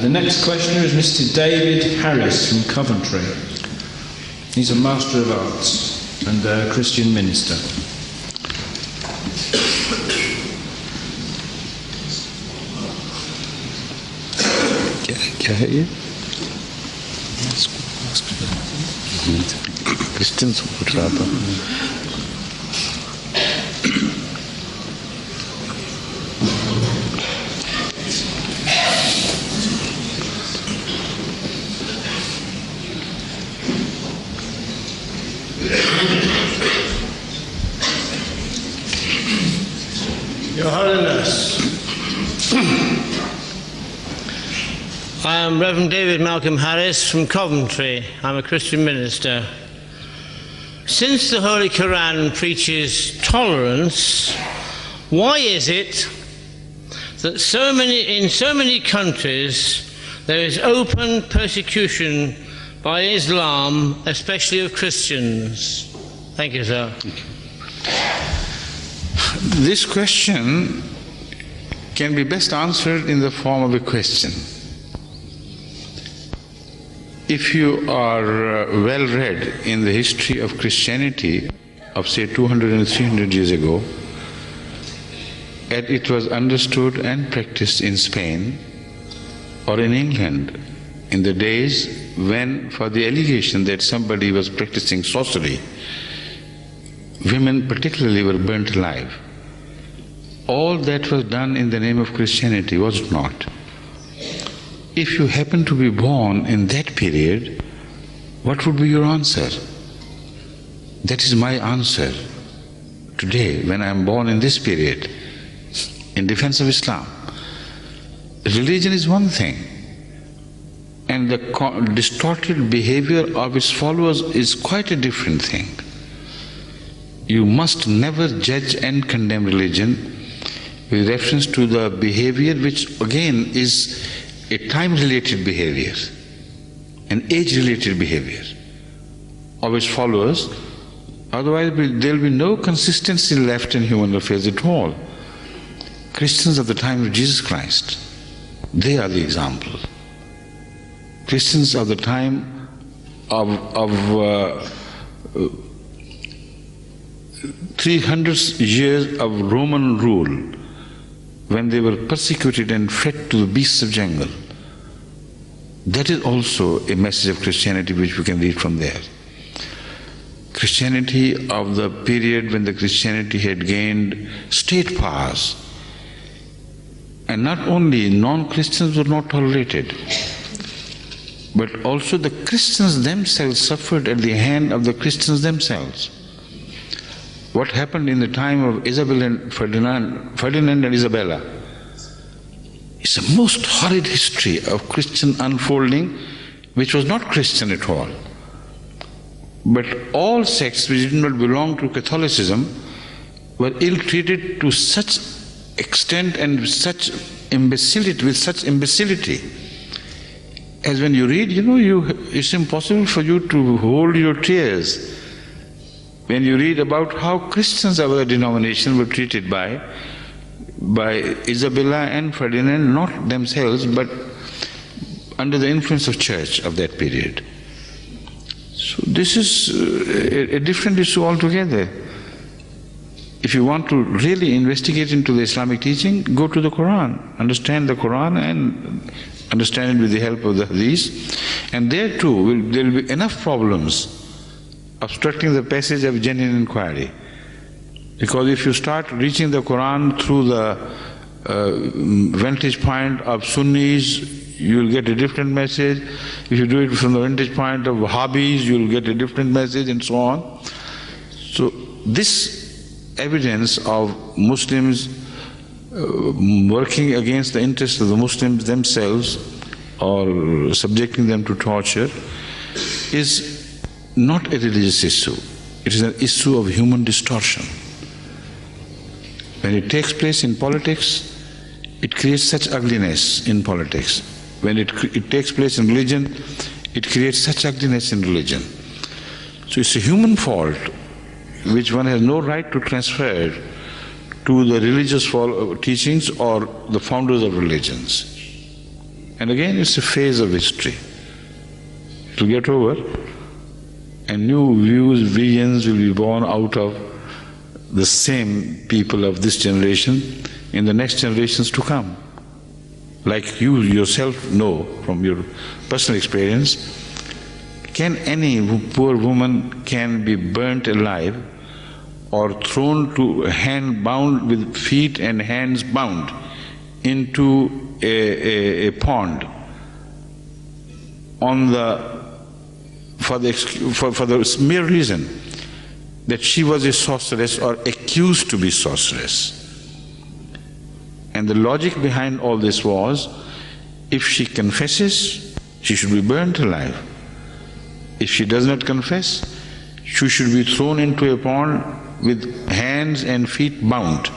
The next questioner is Mr. David Harris from Coventry. He's a Master of Arts and a Christian minister. क्या है ये? Christian से पूछ रहा था. Your Holiness, I am Reverend David Malcolm Harris from Coventry. I'm a Christian minister. Since the Holy Quran preaches tolerance, why is it that in so many countries there is open persecution by Islam, especially of Christians? Thank you, sir. This question can be best answered in the form of a question. If you are well read in the history of Christianity of say 200 and 300 years ago, and it was understood and practiced in Spain or in England in the days when, for the allegation that somebody was practicing sorcery, women particularly were burnt alive. All that was done in the name of Christianity, was it not? If you happen to be born in that period, what would be your answer? That is my answer today, when I am born in this period, in defense of Islam. Religion is one thing, and the distorted behavior of its followers is quite a different thing. You must never judge and condemn religion with reference to the behavior, which again is a time-related behavior, an age-related behavior of its followers. Otherwise there will be no consistency left in human affairs at all. Christians of the time of Jesus Christ, they are the example. Christians of the time of 300 years of Roman rule, when they were persecuted and fed to the beasts of jungle. That is also a message of Christianity which we can read from there. Christianity of the period when the Christianity had gained state powers, and not only non-Christians were not tolerated, but also the Christians themselves suffered at the hand of the Christians themselves. What happened in the time of Isabel and Ferdinand and Isabella is a most horrid history of Christian unfolding, which was not Christian at all. But all sects which did not belong to Catholicism were ill-treated to such extent and with such imbecility, as when you read, it's impossible for you to hold your tears when you read about how Christians of other denominations were treated by Isabella and Ferdinand, not themselves, but under the influence of church of that period. So this is a different issue altogether. If you want to really investigate into the Islamic teaching, go to the Quran, understand the Quran and understand it with the help of the Hadith, and there too there will be enough problems obstructing the passage of genuine inquiry. Because if you start reaching the Quran through the vantage point of Sunnis, you will get a different message. If you do it from the vantage point of Wahhabis, you will get a different message, and so on. So this evidence of Muslims working against the interests of the Muslims themselves or subjecting them to torture is not a religious issue. It is an issue of human distortion. When it takes place in politics, it creates such ugliness in politics. When it takes place in religion, it creates such ugliness in religion. So it's a human fault which one has no right to transfer to the religious teachings or the founders of religions. And again, it's a phase of history. It will get over, and new views, visions will be born out of the same people of this generation in the next generations to come. Like you yourself know from your personal experience, can any poor woman can be burnt alive or thrown to hand bound with feet and hands bound into a pond on for the mere reason that she was a sorceress or accused to be sorceress. And the logic behind all this was, if she confesses, she should be burnt alive. If she does not confess, she should be thrown into a pond with hands and feet bound.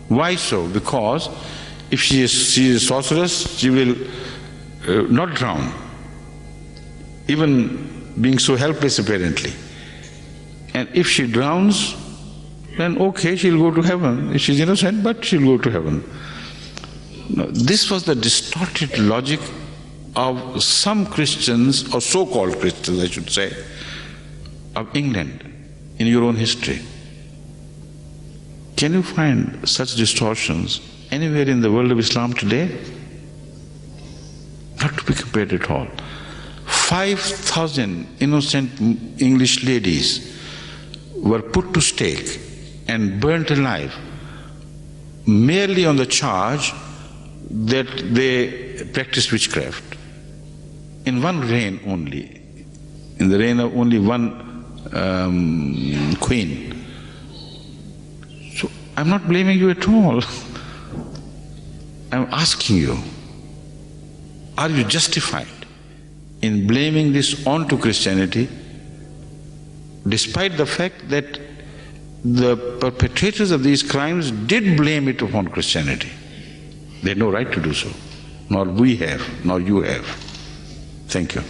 Why so? Because if she is a sorceress, she will not drown, even being so helpless apparently. And if she drowns, then okay, she'll go to heaven. She's innocent, but she'll go to heaven. Now, this was the distorted logic of some Christians, or so-called Christians, I should say, of England in your own history. Can you find such distortions anywhere in the world of Islam today? Not to be compared at all. 5,000 innocent English ladies were put to stake and burnt alive merely on the charge that they practiced witchcraft. In one reign only, in the reign of only one queen. So I'm not blaming you at all. I'm asking you, are you justified in blaming this onto Christianity, despite the fact that the perpetrators of these crimes did blame it upon Christianity? They had no right to do so, nor we have, nor you have. Thank you.